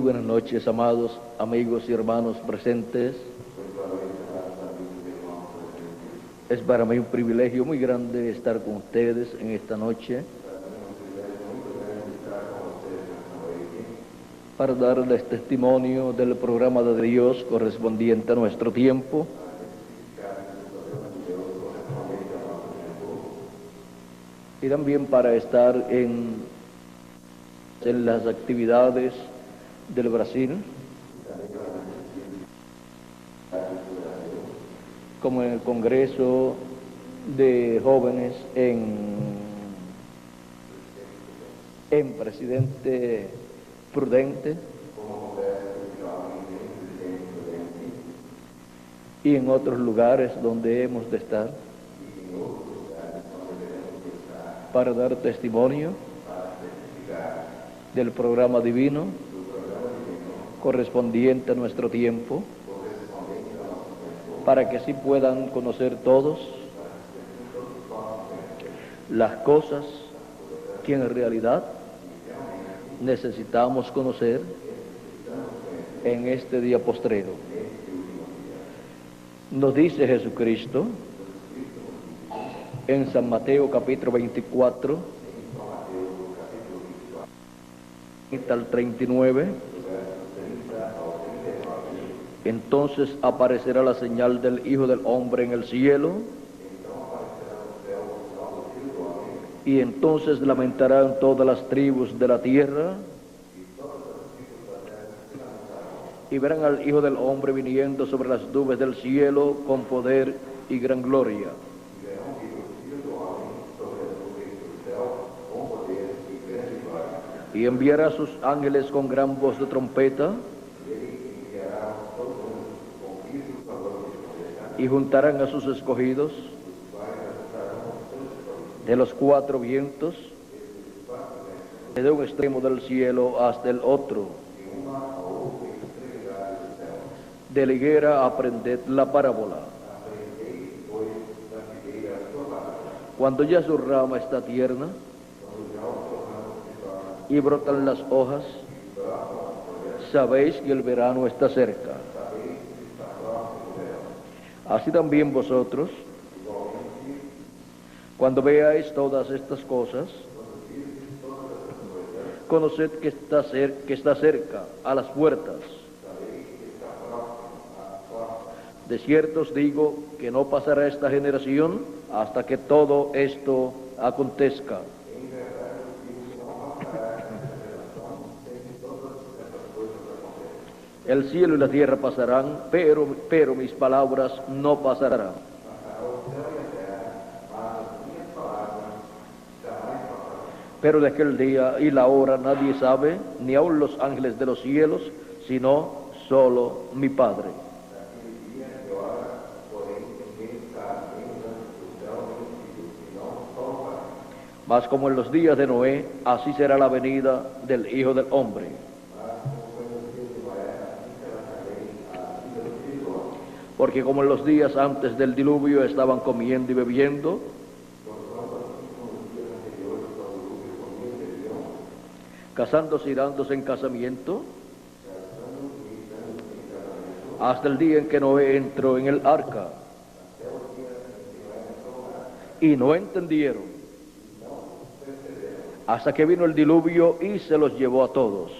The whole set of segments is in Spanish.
buenas noches, amados amigos y hermanos presentes. Es para mí un privilegio muy grande estar con ustedes en esta noche para darles testimonio del programa de Dios correspondiente a nuestro tiempo. Y también para estar en las actividades del Brasil, como en el Congreso de Jóvenes en Presidente Prudente y en otros lugares donde hemos de estar para dar testimonio del programa divino correspondiente a nuestro tiempo, para que así puedan conocer todos las cosas que en realidad necesitamos conocer en este día postrero. Nos dice Jesucristo en San Mateo capítulo 24, al 39, entonces aparecerá la señal del Hijo del Hombre en el cielo, y entonces lamentarán todas las tribus de la tierra, y verán al Hijo del Hombre viniendo sobre las nubes del cielo con poder y gran gloria. Y enviará a sus ángeles con gran voz de trompeta, y juntarán a sus escogidos de los cuatro vientos, desde un extremo del cielo hasta el otro. De la higuera aprended la parábola. Cuando ya su rama está tierna y brotan las hojas, sabéis que el verano está cerca. Así también vosotros, cuando veáis todas estas cosas, conoced que está cerca, a las puertas. De cierto os digo que no pasará esta generación hasta que todo esto acontezca. El cielo y la tierra pasarán, pero mis palabras no pasarán. Pero de aquel día y la hora nadie sabe, ni aun los ángeles de los cielos, sino solo mi Padre. Mas como en los días de Noé, así será la venida del Hijo del Hombre. Porque como en los días antes del diluvio estaban comiendo y bebiendo, casándose y dándose en casamiento, hasta el día en que Noé entró en el arca, y no entendieron, hasta que vino el diluvio y se los llevó a todos.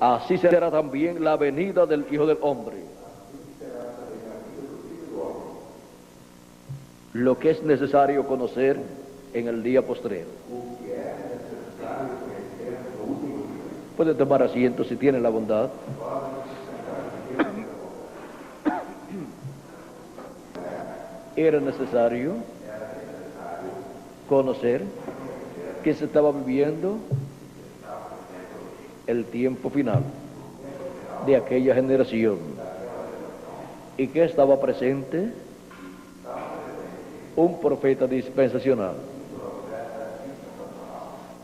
Así será también la venida del Hijo del Hombre. Lo que es necesario conocer en el día postrero. Pueden tomar asiento si tienen la bondad. Era necesario conocer que se estaba viviendo el tiempo final de aquella generación y que estaba presente un profeta dispensacional,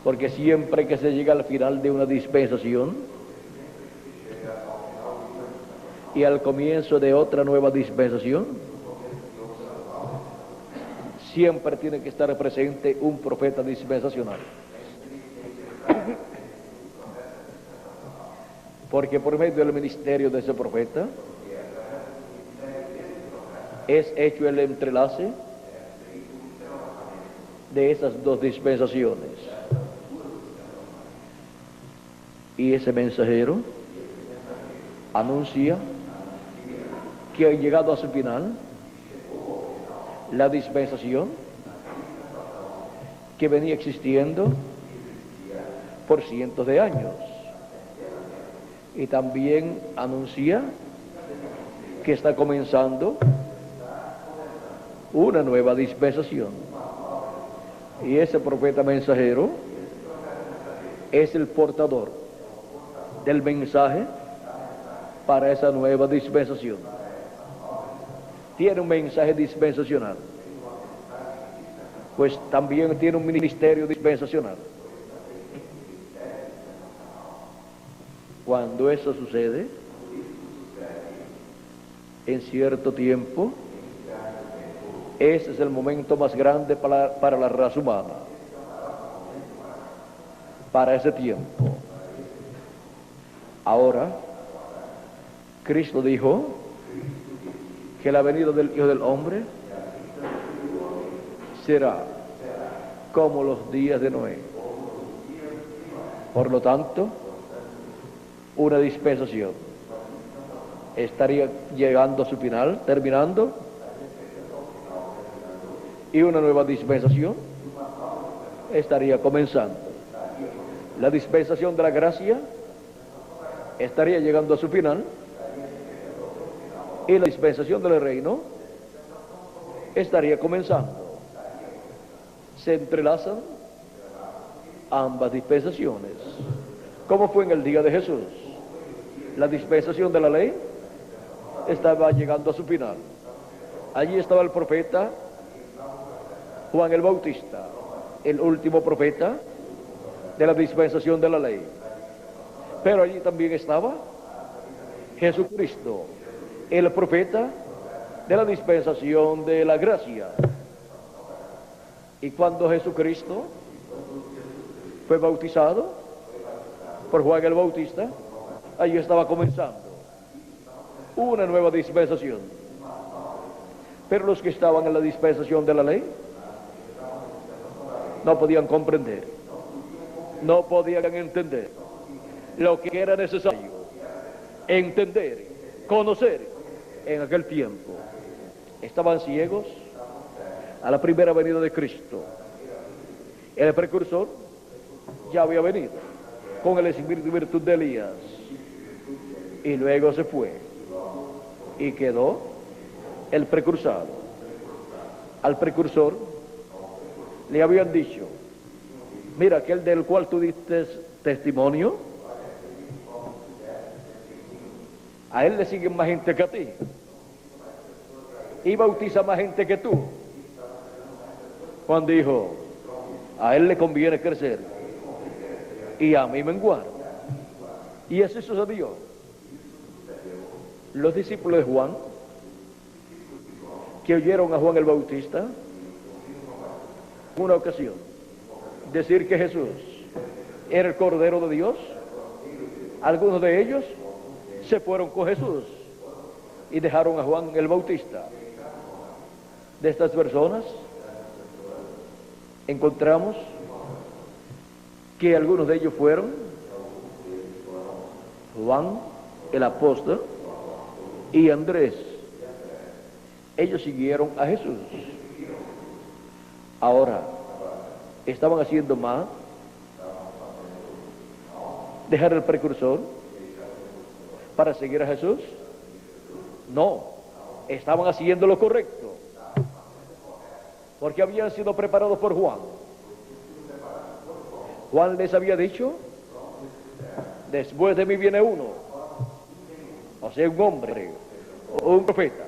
porque siempre que se llega al final de una dispensación y al comienzo de otra nueva dispensación, siempre tiene que estar presente un profeta dispensacional. Porque por medio del ministerio de ese profeta es hecho el entrelace de esas dos dispensaciones. Y ese mensajero anuncia que ha llegado a su final la dispensación que venía existiendo por cientos de años. Y también anuncia que está comenzando una nueva dispensación. Y ese profeta mensajero es el portador del mensaje para esa nueva dispensación. Tiene un mensaje dispensacional, pues también tiene un ministerio dispensacional. Cuando eso sucede, en cierto tiempo, ese es el momento más grande para la raza humana, para ese tiempo. Ahora, Cristo dijo que la venida del Hijo del Hombre será como los días de Noé. Por lo tanto, una dispensación estaría llegando a su final, terminando, y una nueva dispensación estaría comenzando. La dispensación de la gracia estaría llegando a su final y la dispensación del reino estaría comenzando. Se entrelazan ambas dispensaciones. ¿Cómo fue en el día de Jesús? La dispensación de la ley estaba llegando a su final. Allí estaba el profeta Juan el Bautista, el último profeta de la dispensación de la ley. Pero allí también estaba Jesucristo, el profeta de la dispensación de la gracia. Y cuando Jesucristo fue bautizado por Juan el Bautista, allí estaba comenzando una nueva dispensación. Pero los que estaban en la dispensación de la ley no podían comprender, no podían entender lo que era necesario entender, conocer en aquel tiempo. Estaban ciegos a la primera venida de Cristo. El precursor ya había venido con el espíritu y virtud de Elías, y luego se fue y quedó el precursado. Al precursor le habían dicho: mira, aquel del cual tú diste testimonio, a él le siguen más gente que a ti y bautiza más gente que tú. Juan dijo: a él le conviene crecer y a mí menguar. Y así sucedió. Los discípulos de Juan, que oyeron a Juan el Bautista en una ocasión decir que Jesús era el Cordero de Dios, algunos de ellos se fueron con Jesús y dejaron a Juan el Bautista. De estas personas encontramos que algunos de ellos fueron Juan el apóstol y Andrés. Ellos siguieron a Jesús. Ahora, ¿estaban haciendo mal dejar el precursor para seguir a Jesús? No, estaban haciendo lo correcto, porque habían sido preparados por Juan. Juan les había dicho: después de mí viene uno, o sea, un hombre o un profeta,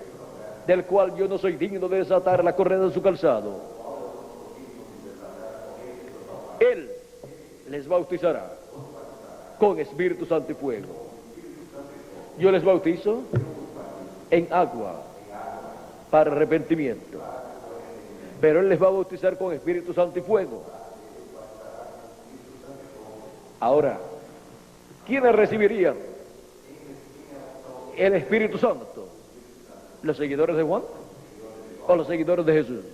del cual yo no soy digno de desatar la correa de su calzado. Él les bautizará con Espíritu Santo y fuego. Yo les bautizo en agua para arrepentimiento, pero Él les va a bautizar con Espíritu Santo y fuego. Ahora, ¿quiénes recibirían el Espíritu Santo? ¿Los seguidores de Juan o los seguidores de Jesús?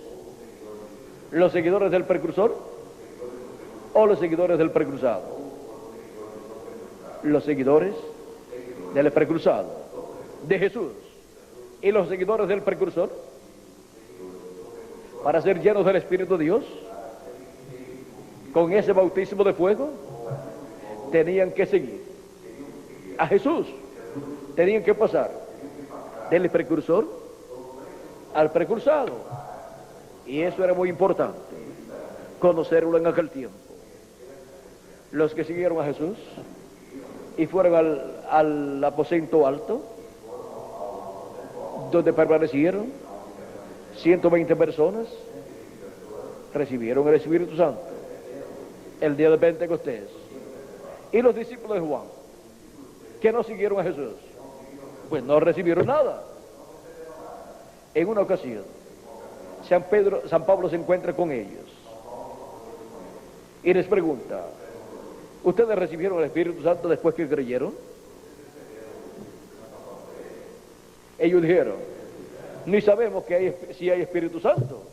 ¿Los seguidores del precursor o los seguidores del precursado? Los seguidores del precursado, de Jesús. ¿Y los seguidores del precursor? Para ser llenos del Espíritu de Dios, con ese bautismo de fuego, tenían que seguir a Jesús. Tenían que pasar del precursor al precursado. Y eso era muy importante, conocerlo en aquel tiempo. Los que siguieron a Jesús y fueron al aposento alto, donde permanecieron 120 personas, recibieron el Espíritu Santo el día de Pentecostés. Y los discípulos de Juan, que no siguieron a Jesús, pues no recibieron nada. En una ocasión, San Pablo se encuentra con ellos y les pregunta: ¿ustedes recibieron el Espíritu Santo después que creyeron? Ellos dijeron: ni sabemos si hay Espíritu Santo.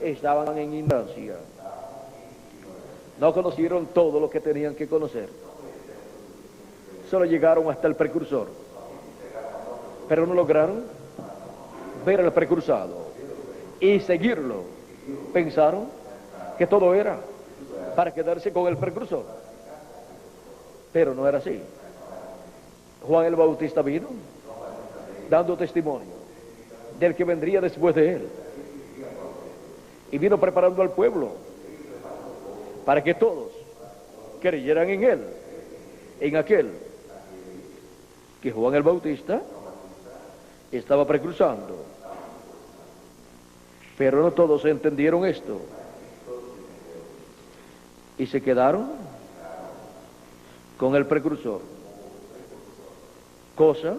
Estaban en ignorancia. No conocieron todo lo que tenían que conocer. Solo llegaron hasta el precursor, pero no lograron ver al precursado y seguirlo. Pensaron que todo era para quedarse con el precursor, pero no era así. Juan el Bautista vino dando testimonio del que vendría después de él, y vino preparando al pueblo para que todos creyeran en él, en aquel que Juan el Bautista estaba precursando. Pero no todos entendieron esto y se quedaron con el precursor, cosa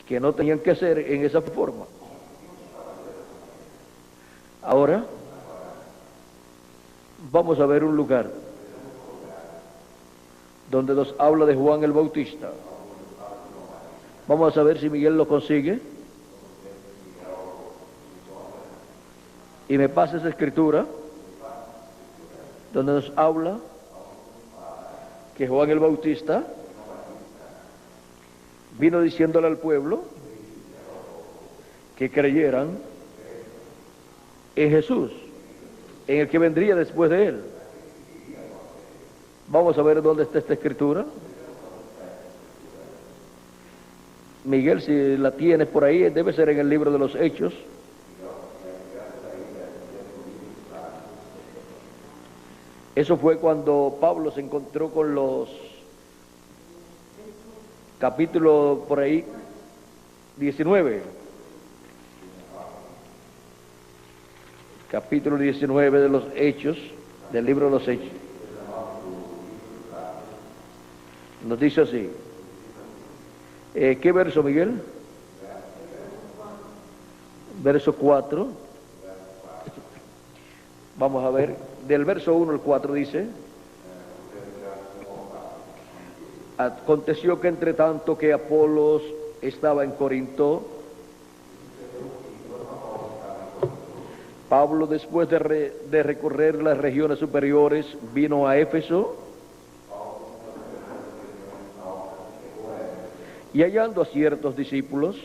que no tenían que hacer en esa forma. Ahora vamos a ver un lugar donde nos habla de Juan el Bautista. Vamos a ver si Miguel lo consigue y me pasa esa escritura donde nos habla que Juan el Bautista vino diciéndole al pueblo que creyeran en Jesús, en el que vendría después de él. Vamos a ver dónde está esta escritura. Miguel, si la tienes por ahí, debe ser en el libro de los Hechos. Eso fue cuando Pablo se encontró con los capítulos por ahí 19. Capítulo 19 de los Hechos, del libro de los Hechos. Nos dice así. ¿Qué verso, Miguel? Verso 4. Vamos a ver, del verso 1 al 4 dice: aconteció que entre tanto que Apolos estaba en Corinto, Pablo, después de recorrer las regiones superiores, vino a Éfeso, y hallando a ciertos discípulos,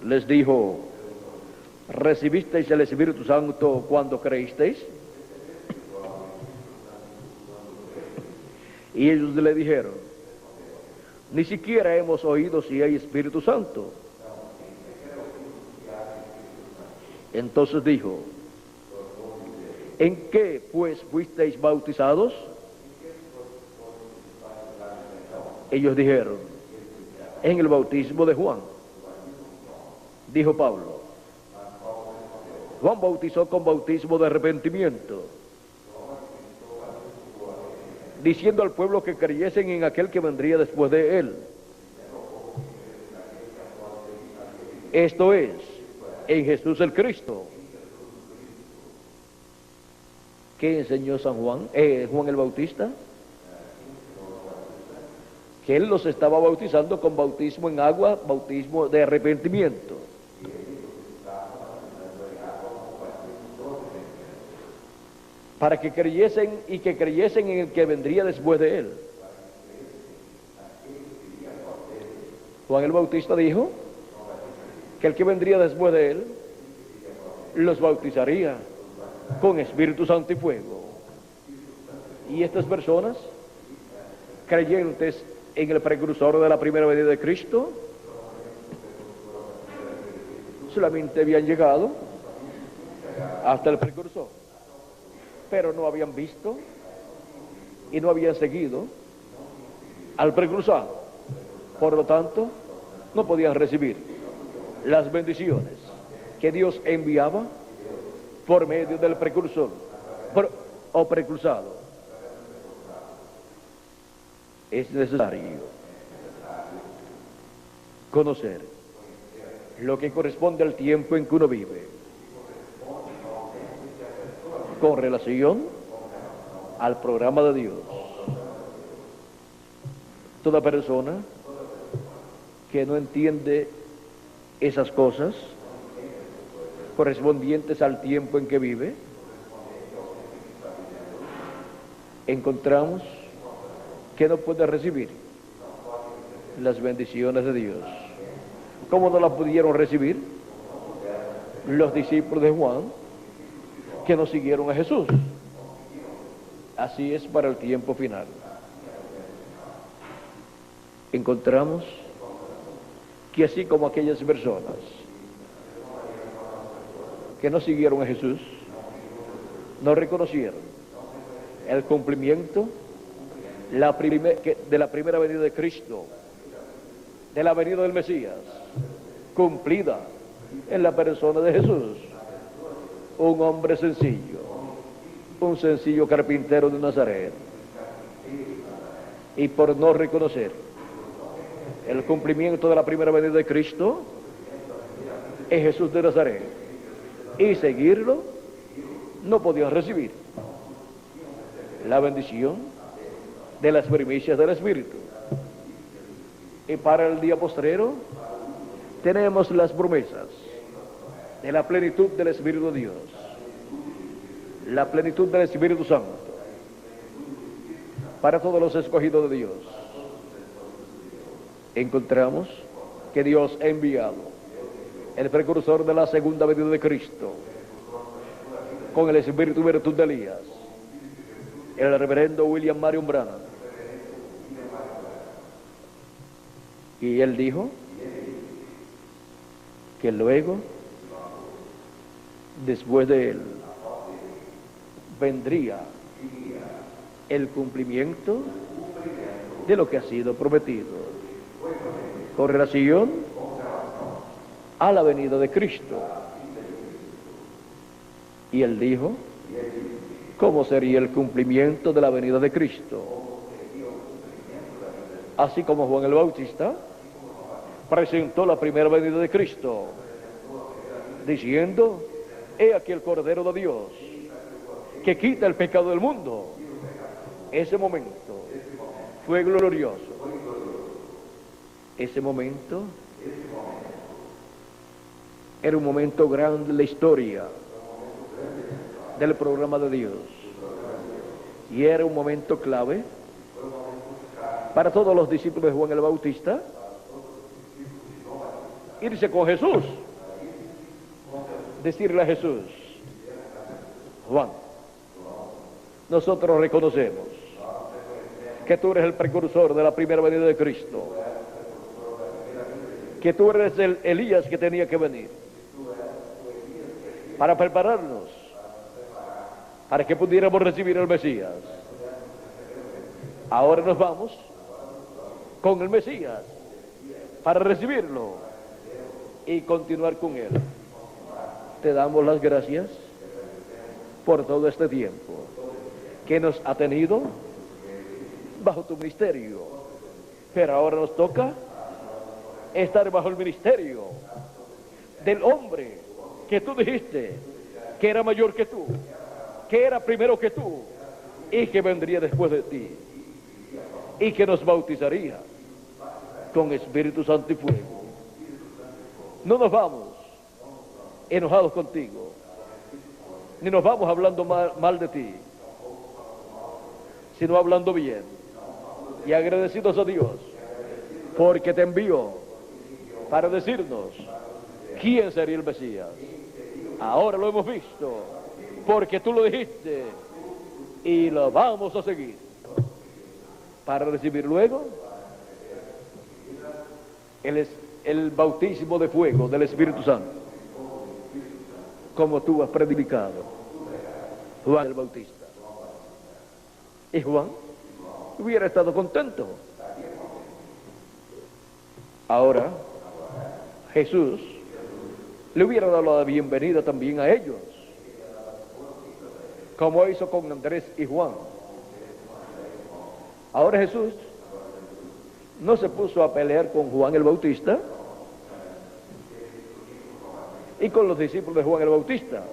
les dijo: ¿recibisteis el Espíritu Santo cuando creísteis? Y ellos le dijeron: ni siquiera hemos oído si hay Espíritu Santo. Entonces dijo: ¿en qué pues fuisteis bautizados? Ellos dijeron: en el bautismo de Juan. Dijo Pablo: Juan bautizó con bautismo de arrepentimiento, diciendo al pueblo que creyesen en aquel que vendría después de él. Esto es, en Jesús el Cristo. ¿Qué enseñó Juan el Bautista? que Él los estaba bautizando con bautismo en agua, bautismo de arrepentimiento. Para que creyesen y que creyesen en el que vendría después de Él. Juan el Bautista dijo que el que vendría después de Él los bautizaría con Espíritu Santo y fuego. Y estas personas, creyentes en el precursor de la primera venida de Cristo, solamente habían llegado hasta el precursor, pero no habían visto y no habían seguido al precursor. Por lo tanto, no podían recibir las bendiciones que Dios enviaba por medio del precursor o precursado. Es necesario conocer lo que corresponde al tiempo en que uno vive con relación al programa de Dios. Toda persona que no entiende esas cosas correspondientes al tiempo en que vive, encontramos que no puede recibir las bendiciones de Dios. ¿Cómo no las pudieron recibir los discípulos de Juan que no siguieron a Jesús? Así es para el tiempo final. Encontramos que así como aquellas personas que no siguieron a Jesús, no reconocieron el cumplimiento de la primera venida de Cristo, de la venida del Mesías, cumplida en la persona de Jesús, un hombre sencillo, un sencillo carpintero de Nazaret, y por no reconocer el cumplimiento de la primera venida de Cristo en Jesús de Nazaret y seguirlo, no podían recibir la bendición de las primicias del Espíritu. Y para el día postrero tenemos las promesas de la plenitud del Espíritu de Dios, la plenitud del Espíritu Santo para todos los escogidos de Dios. Encontramos que Dios ha enviado el precursor de la segunda venida de Cristo con el espíritu y virtud de Elías, el reverendo William Marion Branham. Y él dijo que luego, después de él, vendría el cumplimiento de lo que ha sido prometido con relación a la venida de Cristo. Y él dijo cómo sería el cumplimiento de la venida de Cristo. Así como Juan el Bautista presentó la primera venida de Cristo, diciendo: he aquí el Cordero de Dios que quita el pecado del mundo. Ese momento fue glorioso. Ese momento era un momento grande en la historia del programa de Dios, y era un momento clave para todos los discípulos de Juan el Bautista irse con Jesús, decirle a Jesús: Juan, nosotros reconocemos que tú eres el precursor de la primera venida de Cristo, que tú eres el Elías que tenía que venir para prepararnos para que pudiéramos recibir al Mesías. Ahora nos vamos con el Mesías para recibirlo y continuar con él. Te damos las gracias por todo este tiempo que nos ha tenido bajo tu ministerio, pero ahora nos toca estar bajo el ministerio del hombre que tú dijiste que era mayor que tú, que era primero que tú y que vendría después de ti y que nos bautizaría con Espíritu Santo y fuego. No nos vamos enojados contigo, ni nos vamos hablando mal de ti, sino hablando bien y agradecidos a Dios, porque te envió para decirnos quién sería el Mesías. Ahora lo hemos visto, porque tú lo dijiste, y lo vamos a seguir, para recibir luego el bautismo de fuego del Espíritu Santo, como tú has predicado, Juan el Bautista. Y Juan hubiera estado contento. Ahora, Jesús le hubiera dado la bienvenida también a ellos, como hizo con Andrés y Juan. Ahora Jesús no se puso a pelear con Juan el Bautista y con los discípulos de Juan el Bautista.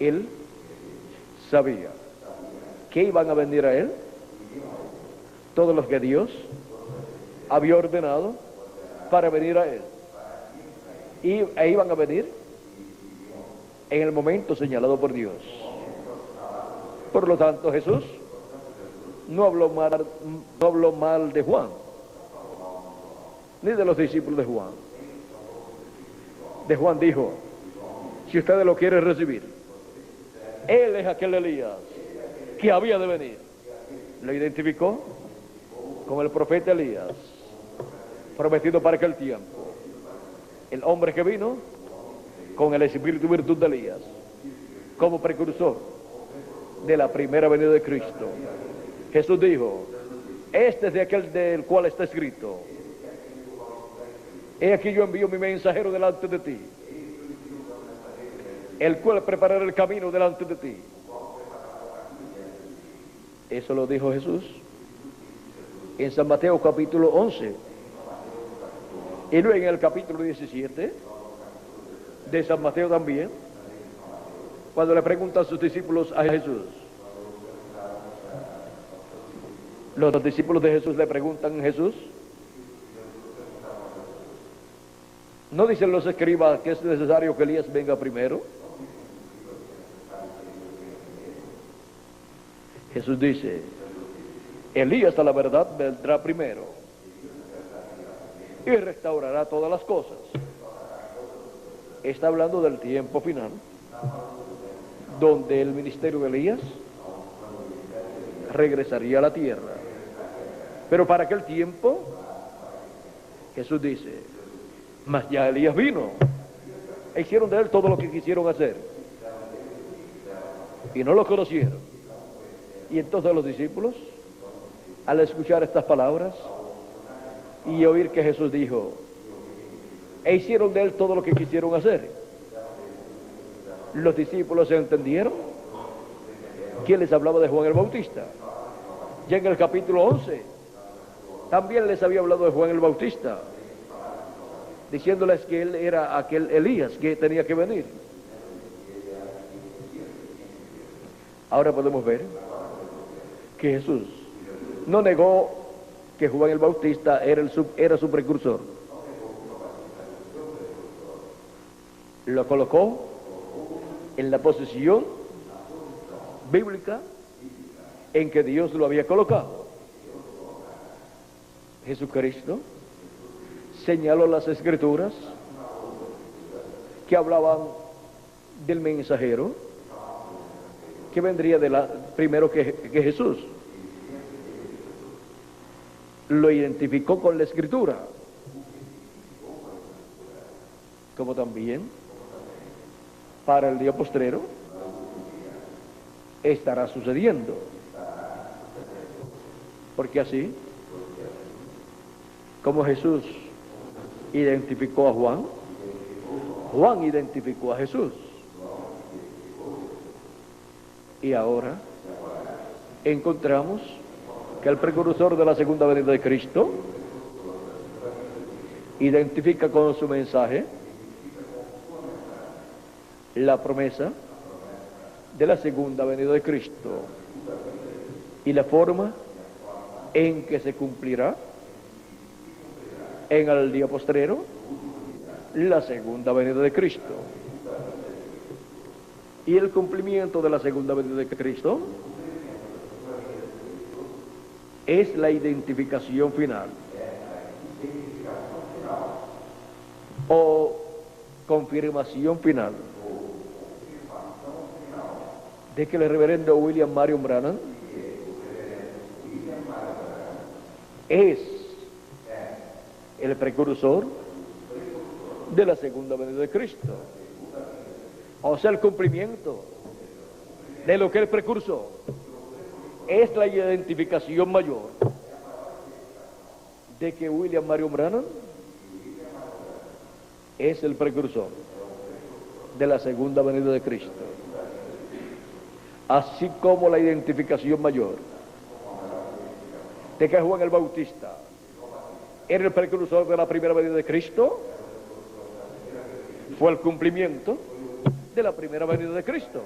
Él sabía que iban a venir a él todos los que Dios había ordenado para venir a él, e iban a venir en el momento señalado por Dios. Por lo tanto, Jesús no habló mal de Juan, ni de los discípulos de Juan. De Juan dijo: si ustedes lo quieren recibir, él es aquel Elías que había de venir. Lo identificó con el profeta Elías, prometido para aquel tiempo, el hombre que vino con el espíritu y virtud de Elías, como precursor de la primera venida de Cristo. Jesús dijo: este es de aquel del cual está escrito: he aquí yo envío mi mensajero delante de ti, el cual preparará el camino delante de ti. Eso lo dijo Jesús en San Mateo capítulo 11, y luego en el capítulo 17 de San Mateo también, cuando le preguntan sus discípulos a Jesús. Los discípulos de Jesús le preguntan a Jesús. ¿No dicen los escribas que es necesario que Elías venga primero? Jesús dice: Elías, a la verdad, vendrá primero y restaurará todas las cosas. Está hablando del tiempo final, donde el ministerio de Elías regresaría a la tierra. Pero para aquel tiempo, Jesús dice: mas ya Elías vino, e hicieron de él todo lo que quisieron hacer, y no lo conocieron. Y entonces los discípulos, al escuchar estas palabras y oír que Jesús dijo: e hicieron de él todo lo que quisieron hacer, los discípulos se entendieron que les hablaba de Juan el Bautista. Ya en el capítulo 11 también les había hablado de Juan el Bautista, diciéndoles que él era aquel Elías que tenía que venir. Ahora podemos ver que Jesús no negó que Juan el Bautista era su precursor. Lo colocó en la posición bíblica en que Dios lo había colocado. Jesucristo señaló las escrituras que hablaban del mensajero que vendría primero que Jesús. Lo identificó con la escritura, como también para el día postrero estará sucediendo, porque así como Jesús identificó a Juan, Juan identificó a Jesús. Y ahora encontramos que el precursor de la segunda venida de Cristo identifica con su mensaje la promesa de la segunda venida de Cristo y la forma en que se cumplirá en el día postrero la segunda venida de Cristo. Y el cumplimiento de la segunda venida de Cristo es la identificación final o confirmación final de que el reverendo William Marion Branham es el precursor de la segunda venida de Cristo. O sea, el cumplimiento de lo que el precursor es la identificación mayor de que William Marion Branham es el precursor de la segunda venida de Cristo, así como la identificación mayor de que Juan el Bautista era el precursor de la primera venida de Cristo, fue el cumplimiento de la primera venida de Cristo.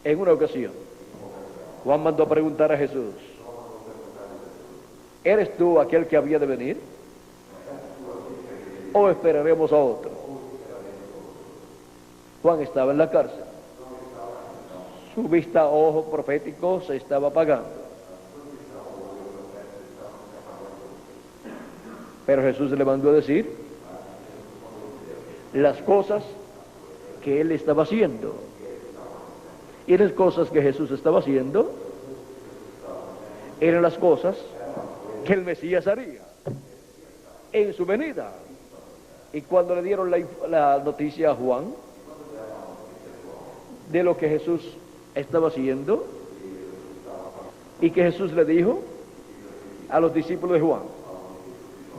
En una ocasión, Juan mandó a preguntar a Jesús: ¿eres tú aquel que había de venir? ¿O esperaremos a otro? Juan estaba en la cárcel. Su vista, ojo profético, se estaba apagando. Pero Jesús le mandó a decir las cosas que él estaba haciendo. Y las cosas que Jesús estaba haciendo eran las cosas que el Mesías haría en su venida. Y cuando le dieron la noticia a Juan de lo que Jesús estaba haciendo, y que Jesús le dijo a los discípulos de Juan: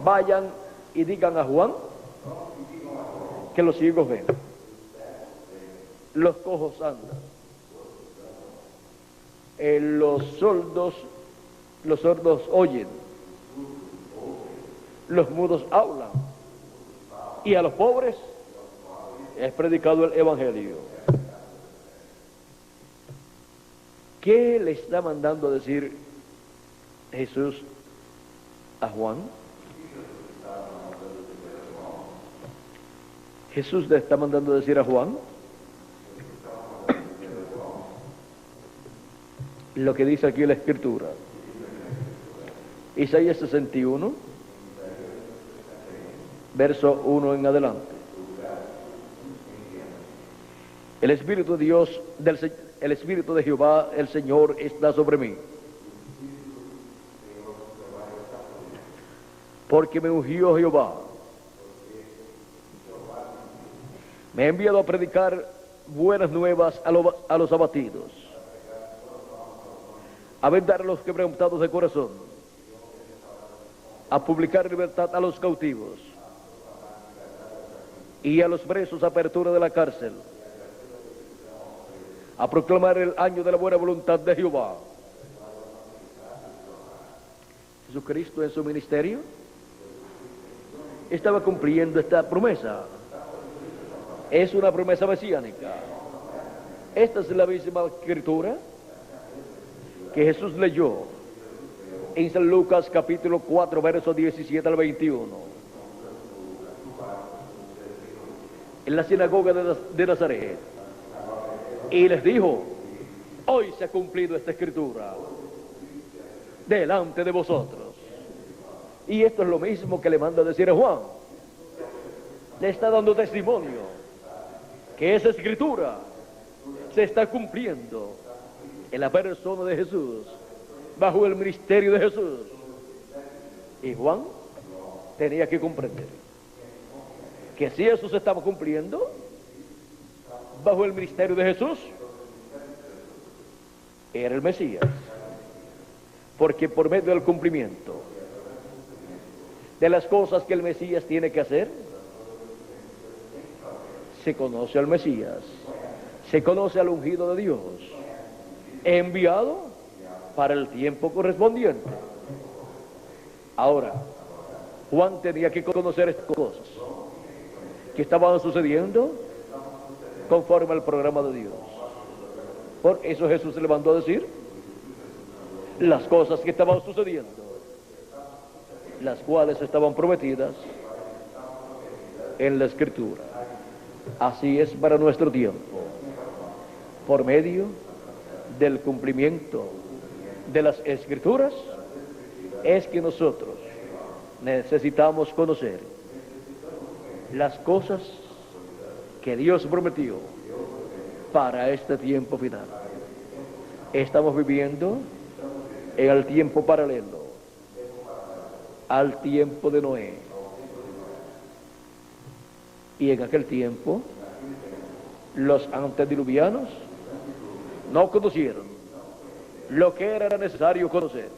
vayan y digan a Juan que los ciegos ven, los cojos andan, los sordos oyen, los mudos hablan, y a los pobres es predicado el Evangelio. ¿Qué le está mandando a decir Jesús a Juan? Jesús le está mandando a decir a Juan lo que dice aquí la Escritura. Isaías 61, verso 1 en adelante. El Espíritu de Dios, el Espíritu de Jehová, el Señor, está sobre mí, porque me ungió Jehová. Me ha enviado a predicar buenas nuevas a los abatidos, a vendar a los quebrantados de corazón, a publicar libertad a los cautivos, y a los presos apertura de la cárcel, a proclamar el año de la buena voluntad de Jehová. Jesucristo en su ministerio estaba cumpliendo esta promesa. Es una promesa mesiánica. Esta es la misma Escritura que Jesús leyó en San Lucas capítulo 4, versos 17 al 21, en la sinagoga de Nazaret, y les dijo: hoy se ha cumplido esta Escritura delante de vosotros. Y esto es lo mismo que le manda a decir a Juan. Le está dando testimonio que esa Escritura se está cumpliendo en la persona de Jesús, bajo el ministerio de Jesús. Y Juan tenía que comprender que si eso se estaba cumpliendo bajo el ministerio de Jesús, era el Mesías, porque por medio del cumplimiento de las cosas que el Mesías tiene que hacer, se conoce al Mesías, se conoce al ungido de Dios, enviado para el tiempo correspondiente. Ahora, Juan tenía que conocer estas cosas que estaban sucediendo conforme al programa de Dios. Por eso Jesús le mandó a decir las cosas que estaban sucediendo, las cuales estaban prometidas en la Escritura. Así es para nuestro tiempo, por medio del cumplimiento de las Escrituras, es que nosotros necesitamos conocer las cosas que Dios prometió para este tiempo final. Estamos viviendo en el tiempo paralelo al tiempo de Noé. Y en aquel tiempo, los antediluvianos no conocieron lo que era necesario conocer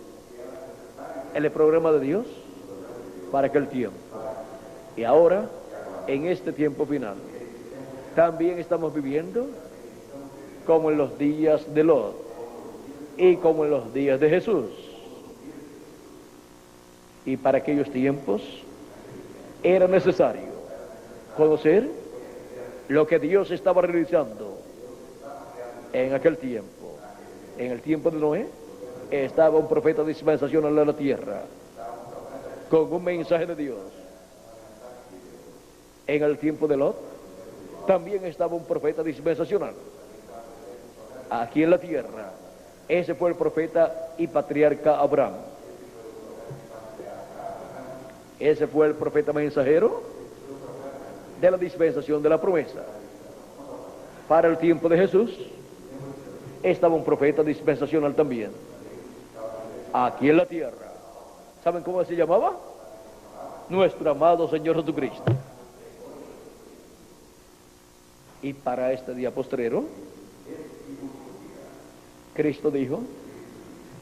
en el programa de Dios para aquel tiempo. Y ahora, en este tiempo final, también estamos viviendo como en los días de Lot y como en los días de Jesús. Y para aquellos tiempos era necesario conocer lo que Dios estaba realizando en aquel tiempo. En el tiempo de Noé estaba un profeta dispensacional en la tierra con un mensaje de Dios. En el tiempo de Lot también estaba un profeta dispensacional aquí en la tierra. Ese fue el profeta y patriarca Abraham. Ese fue el profeta mensajero de la dispensación de la promesa. Para el tiempo de Jesús estaba un profeta dispensacional también aquí en la tierra. ¿Saben cómo se llamaba? Nuestro amado Señor Jesucristo. Y para este día postrero, Cristo dijo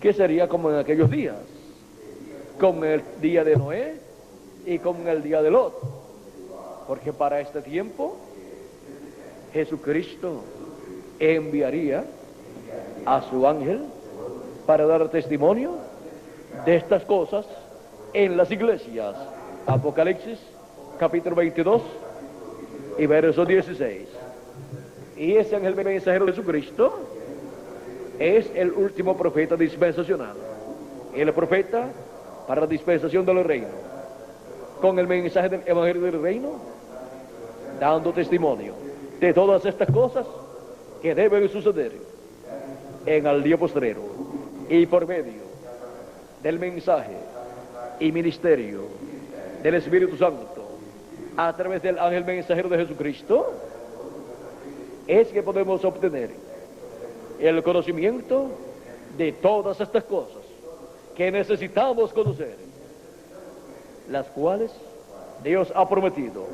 que sería como en aquellos días, como en el día de Noé y como en el día de Lot, porque para este tiempo Jesucristo enviaría a su ángel para dar testimonio de estas cosas en las iglesias. Apocalipsis capítulo 22 y verso 16. Y ese ángel mensajero de Jesucristo es el último profeta dispensacional, el profeta para la dispensación del reino, con el mensaje del evangelio del reino, dando testimonio de todas estas cosas que deben suceder en el día postrero, y por medio del mensaje y ministerio del Espíritu Santo a través del ángel mensajero de Jesucristo, es que podemos obtener el conocimiento de todas estas cosas que necesitamos conocer, las cuales Dios ha prometido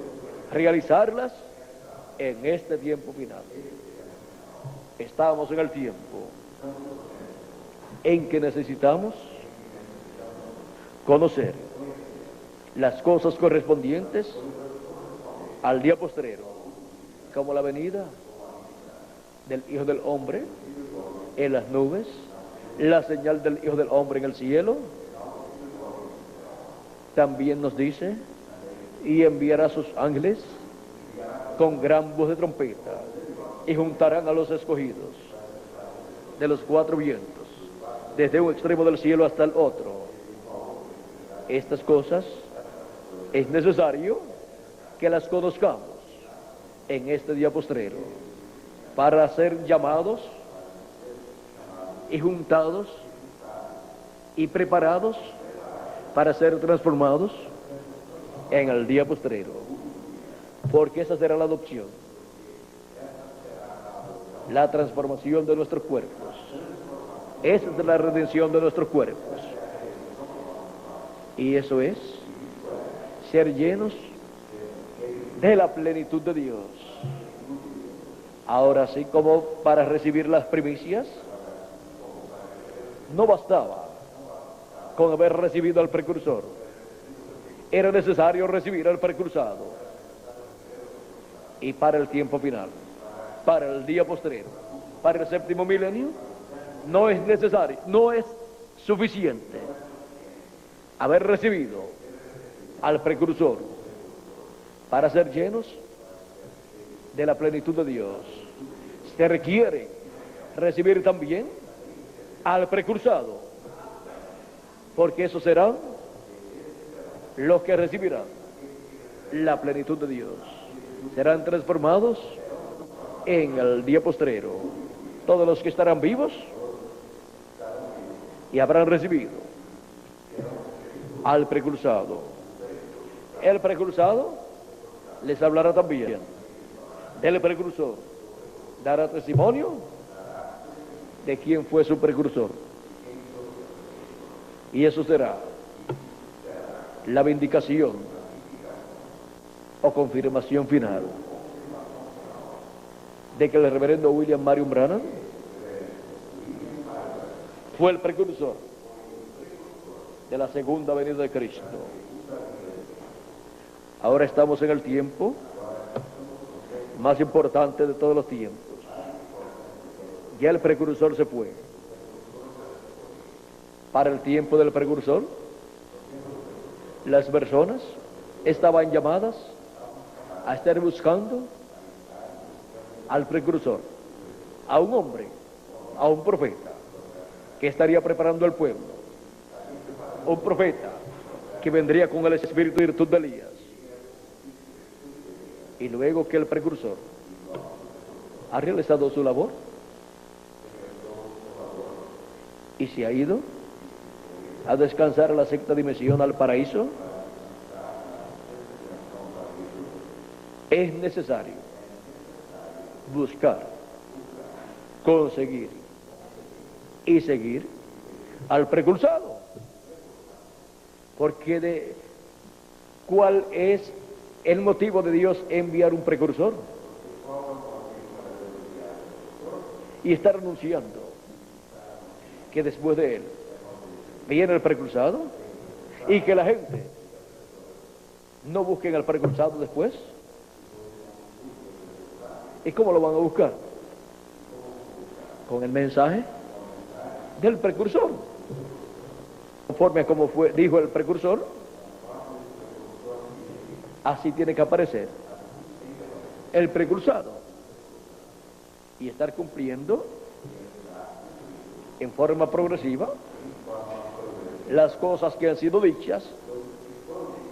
realizarlas en este tiempo final. Estamos en el tiempo en que necesitamos conocer las cosas correspondientes al día postrero, como la venida del Hijo del Hombre en las nubes, la señal del Hijo del Hombre en el cielo. También nos dice: y enviará a sus ángeles con gran voz de trompeta, y juntarán a los escogidos de los cuatro vientos, desde un extremo del cielo hasta el otro. Estas cosas es necesario que las conozcamos en este día postrero, para ser llamados y juntados y preparados para ser transformados en el día postrero, porque esa será la adopción, la transformación de nuestros cuerpos. Esa es la redención de nuestros cuerpos, y eso es ser llenos de la plenitud de Dios. Ahora sí, como para recibir las primicias no bastaba con haber recibido al precursor, era necesario recibir al precursado. Y para el tiempo final, para el día postrero, para el séptimo milenio, no es necesario, no es suficiente haber recibido al precursor para ser llenos de la plenitud de Dios. Se requiere recibir también al precursado porque esos serán los que recibirán la plenitud de Dios. Serán transformados en el día postrero. Todos los que estarán vivos y habrán recibido al precursado. El precursado les hablará también del precursor. Dará testimonio de quién fue su precursor. Y eso será la vindicación o confirmación final de que el reverendo William Marion Branham fue el precursor de la segunda venida de Cristo. Ahora estamos en el tiempo más importante de todos los tiempos. Ya el precursor se fue. Para el tiempo del precursor, las personas estaban llamadas a estar buscando al precursor, a un hombre, a un profeta, que estaría preparando al pueblo. Un profeta que vendría con el espíritu y virtud de Elías. Y luego que el precursor ha realizado su labor y se ha ido a descansar a la sexta dimensión, al paraíso, es necesario buscar, conseguir y seguir al precursado. Porque ¿cuál es el motivo de Dios enviar un precursor? Y estar anunciando que después de él viene el precursado y que la gente no busquen al precursado después. ¿Y cómo lo van a buscar? Con el mensaje del precursor. Conforme a como dijo el precursor, así tiene que aparecer el precursado y estar cumpliendo en forma progresiva las cosas que han sido dichas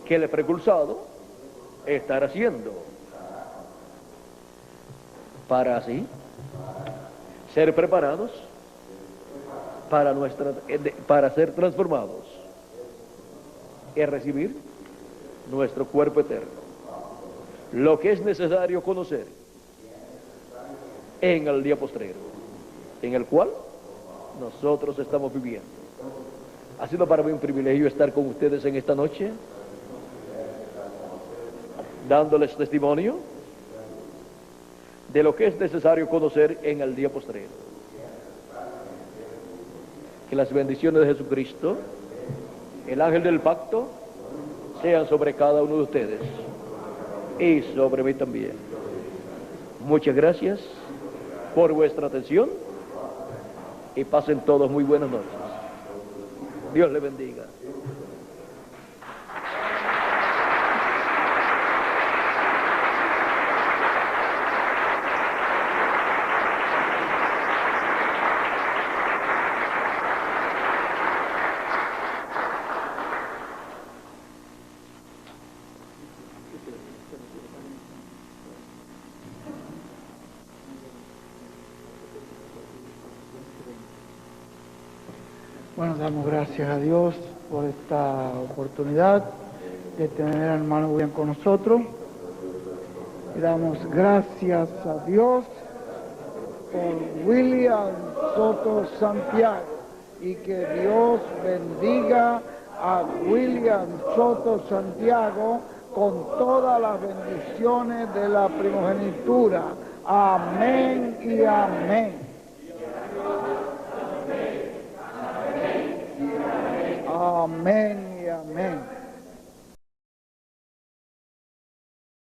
que el precursado estará haciendo, para así ser preparados para ser transformados y recibir nuestro cuerpo eterno. Lo que es necesario conocer en el día postrero, en el cual nosotros estamos viviendo. Ha sido para mí un privilegio estar con ustedes en esta noche, dándoles testimonio de lo que es necesario conocer en el día postrero. Que las bendiciones de Jesucristo, el ángel del pacto, sean sobre cada uno de ustedes y sobre mí también. Muchas gracias por vuestra atención y pasen todos muy buenas noches. Dios les bendiga. Bueno, damos gracias a Dios por esta oportunidad de tener al hermano William con nosotros. Y damos gracias a Dios por William Soto Santiago y que Dios bendiga a William Soto Santiago con todas las bendiciones de la primogenitura. Amén y amén. Amén y amén.